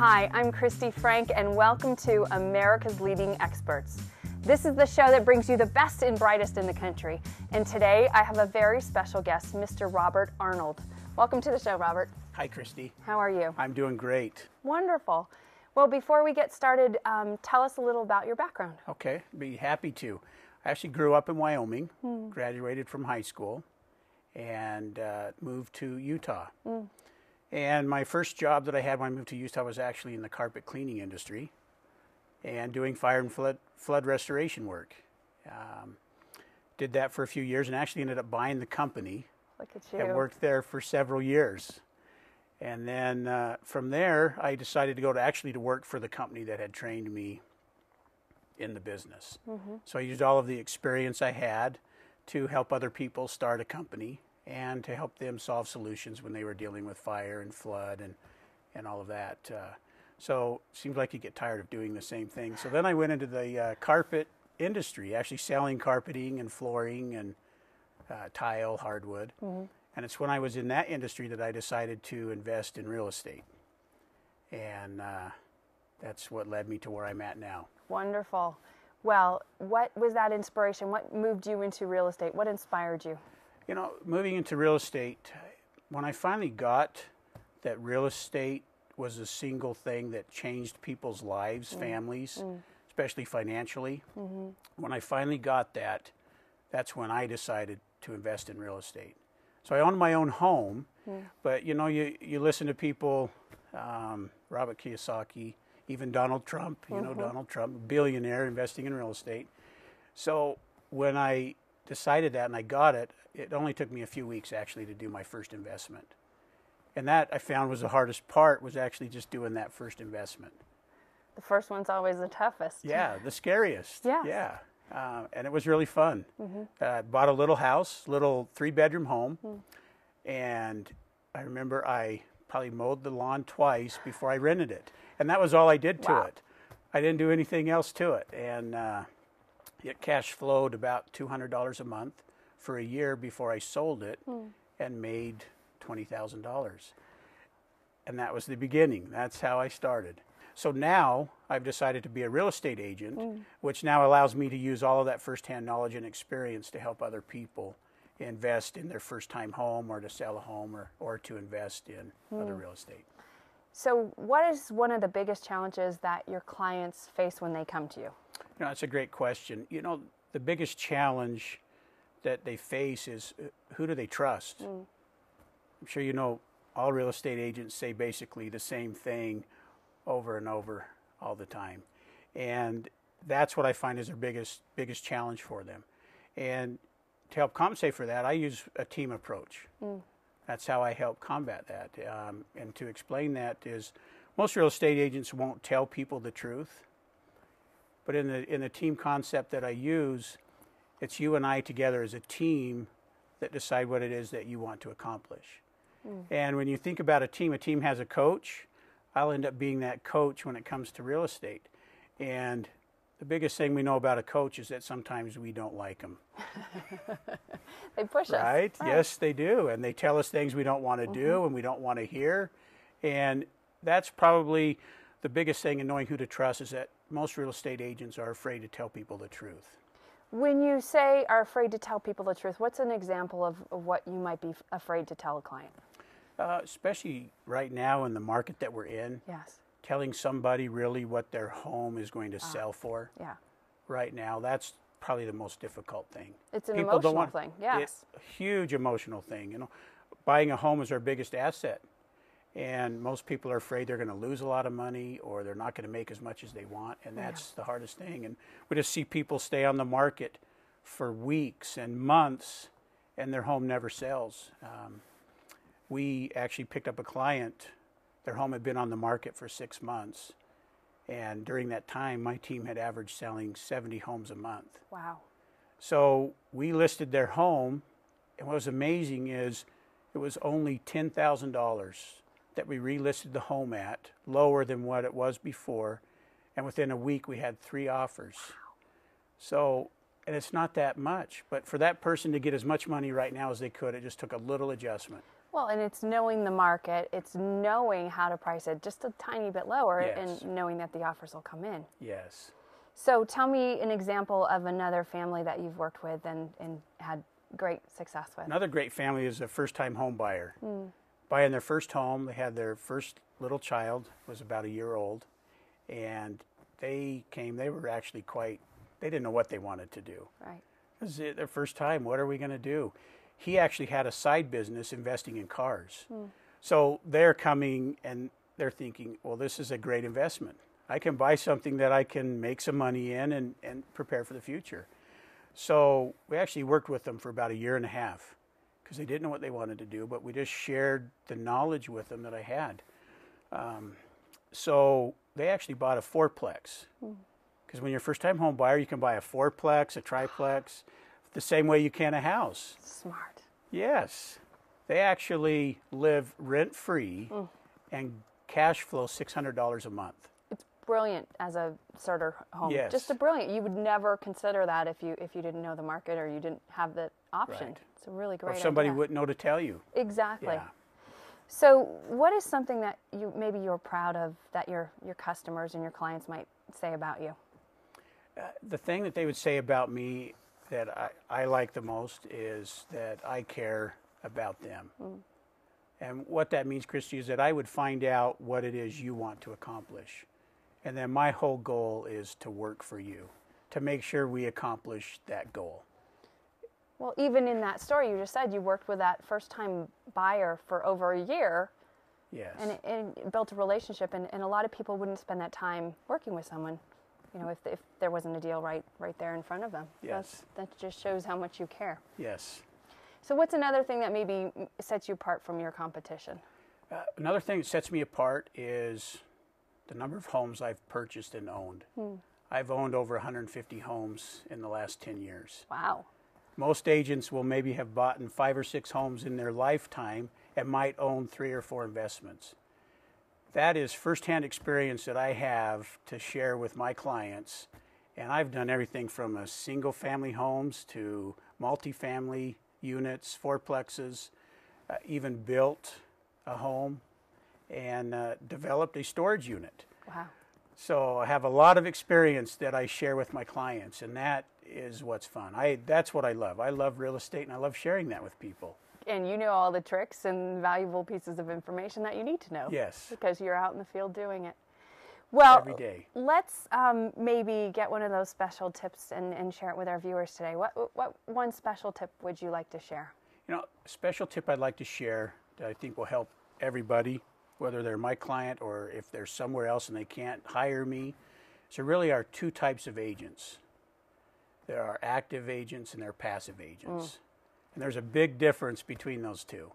Hi, I'm Christy Frank, and welcome to America's Leading Experts. This is the show that brings you the best and brightest in the country. And today I have a very special guest, Mr. Robert Arnold. Welcome to the show, Robert. Hi, Christy. How are you? I'm doing great. Wonderful. Well, before we get started, tell us a little about your background. Okay, be happy to. I actually grew up in Wyoming, graduated from high school, and moved to Utah. And my first job that I had when I moved to Utah was actually in the carpet cleaning industry and doing fire and flood restoration work. Did that for a few years and actually ended up buying the company. Look at you. And worked there for several years. And then from there, I decided to go to work for the company that had trained me in the business. So I used all of the experience I had to help other people start a company and to help them solve solutions when they were dealing with fire and flood and all of that. So it seems like you get tired of doing the same thing. So then I went into the carpet industry, actually selling carpeting and flooring and tile, hardwood. And it's when I was in that industry that I decided to invest in real estate. And that's what led me to where I'm at now. Wonderful. Well, what was that inspiration? What moved you into real estate? What inspired you? You know, moving into real estate, when I finally got that real estate was a single thing that changed people's lives, families, especially financially. When I finally got that, that's when I decided to invest in real estate. So I owned my own home, but you know, you listen to people, Robert Kiyosaki, even Donald Trump, you know, Donald Trump, billionaire investing in real estate. So when I decided that and I got it, it only took me a few weeks actually to do my first investment. And that I found was the hardest part, was actually just doing that first investment. The first one's always the toughest. Yeah, the scariest. Yes. Yeah. And it was really fun. Bought a little house, little 3-bedroom home. And I remember I probably mowed the lawn twice before I rented it. And that was all I did to it. I didn't do anything else to it. And it cash flowed about $200 a month for a year before I sold it and made $20,000. And that was the beginning. That's how I started. So now I've decided to be a real estate agent, which now allows me to use all of that firsthand knowledge and experience to help other people invest in their first time home or to sell a home or to invest in other real estate. So what is one of the biggest challenges that your clients face when they come to you? You know, that's a great question. You know, the biggest challenge that they face is who do they trust? I'm sure you know all real estate agents say basically the same thing over and over all the time. And that's what I find is their biggest challenge for them. And to help compensate for that, I use a team approach. That's how I help combat that. And to explain that is most real estate agents won't tell people the truth. But in the team concept that I use, it's you and I together as a team that decide what it is that you want to accomplish. And when you think about a team has a coach. I'll end up being that coach when it comes to real estate. And the biggest thing we know about a coach is that sometimes we don't like them. They push us. Right? Yes, they do. And they tell us things we don't want to do and we don't want to hear. And that's probably the biggest thing in knowing who to trust, is that most real estate agents are afraid to tell people the truth. When you say are afraid to tell people the truth, what's an example of what you might be afraid to tell a client? Especially right now in the market that we're in. Yes. Telling somebody really what their home is going to sell for. Yeah. Right now, that's probably the most difficult thing. It's an emotional thing, yes. It's a huge emotional thing. You know, buying a home is our biggest asset. And most people are afraid they're going to lose a lot of money or they're not going to make as much as they want. And that's the hardest thing. And we just see people stay on the market for weeks and months and their home never sells. We actually picked up a client. Their home had been on the market for 6 months. And during that time, my team had averaged selling 70 homes a month. Wow. So we listed their home. And what was amazing is it was only $10,000 that we relisted the home at, lower than what it was before. And within a week, we had 3 offers. So And it's not that much. But for that person to get as much money right now as they could, it just took a little adjustment. Well, and it's knowing the market, it's knowing how to price it just a tiny bit lower, Yes. and knowing that the offers will come in. Yes. So tell me an example of another family that you've worked with and had great success with. Another great family is a first-time home buyer. Buying their first home, they had their first little child, was about a year old, and they were actually they didn't know what they wanted to do. Right. It was their first time, what are we going to do? He actually had a side business investing in cars. So they're coming and they're thinking, well, this is a great investment. I can buy something that I can make some money in and prepare for the future. So we actually worked with them for about a year and a half because they didn't know what they wanted to do, but we just shared the knowledge with them that I had. So they actually bought a fourplex. Because when you're a first-time home buyer, you can buy a fourplex, a triplex, the same way you can a house. Smart. Yes. They actually live rent-free and cash flow $600 a month. It's brilliant as a starter home. Yes. Just a brilliant. You would never consider that if you didn't know the market or you didn't have the option. Right. It's a really great Or somebody idea. wouldn't know to tell you. Exactly. Yeah. So what is something that maybe you're proud of that your customers and your clients might say about you? The thing that they would say about me that I like the most is that I care about them. And what that means, Christy, is that I would find out what it is you want to accomplish. And then my whole goal is to work for you, to make sure we accomplish that goal. Well, even in that story you just said, you worked with that first-time buyer for over a year. Yes. And it built a relationship, and a lot of people wouldn't spend that time working with someone, if there wasn't a deal right there in front of them. Yes. That just shows how much you care. Yes. So what's another thing that maybe sets you apart from your competition? Another thing that sets me apart is the number of homes I've purchased and owned. I've owned over 150 homes in the last 10 years. Wow. Most agents will maybe have bought 5 or 6 homes in their lifetime and might own 3 or 4 investments. That is firsthand experience that I have to share with my clients. And I've done everything from single family homes to multifamily units, fourplexes, even built a home and developed a storage unit. Wow. So I have a lot of experience that I share with my clients, and that is what's fun. That's what I love. I love real estate, and I love sharing that with people. And you know all the tricks and valuable pieces of information that you need to know. Yes. Because you're out in the field doing it. Well, every day. Let's maybe get one of those special tips and share it with our viewers today. What one special tip would you like to share? A special tip I'd like to share that I think will help everybody, whether they're my client or if they're somewhere else and they can't hire me. So really are 2 types of agents. There are active agents and there are passive agents. And there's a big difference between those 2.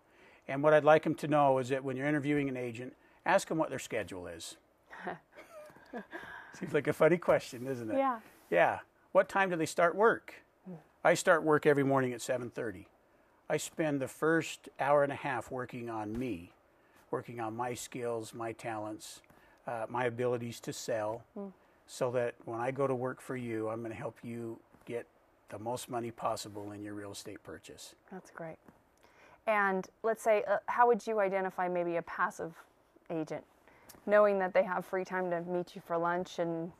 And what I'd like them to know is that when you're interviewing an agent, ask them what their schedule is. Seems like a funny question, isn't it? Yeah. Yeah. What time do they start work? I start work every morning at 7:30. I spend the first hour and a half working on me, working on my skills, my talents, my abilities to sell, so that when I go to work for you, I'm going to help you get the most money possible in your real estate purchase. That's great. And let's say, how would you identify maybe a passive agent, knowing that they have free time to meet you for lunch and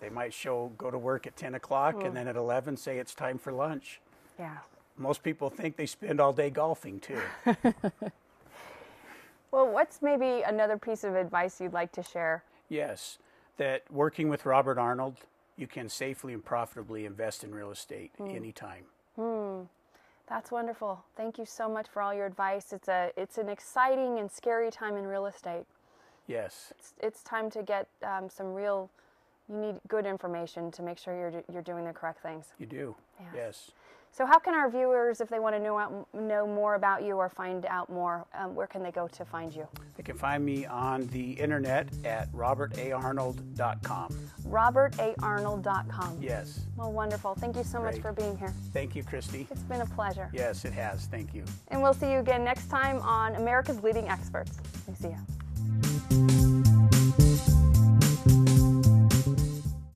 They might go to work at 10 o'clock and then at 11 say it's time for lunch. Yeah. Most people think they spend all day golfing too. Well, what's maybe another piece of advice you'd like to share? Yes, that working with Robert Arnold, you can safely and profitably invest in real estate anytime. That's wonderful. Thank you so much for all your advice. It's an exciting and scary time in real estate. Yes. It's time to get you need good information to make sure you're doing the correct things. You do. Yes. So how can our viewers, if they want to know more about you or find out more, where can they go to find you? They can find me on the internet at robertarnold.com. robertarnold.com. Yes. Well, wonderful. Thank you so much Great. for being here. Thank you, Christy. It's been a pleasure. Yes, it has. Thank you. And we'll see you again next time on America's Leading Experts. We see you.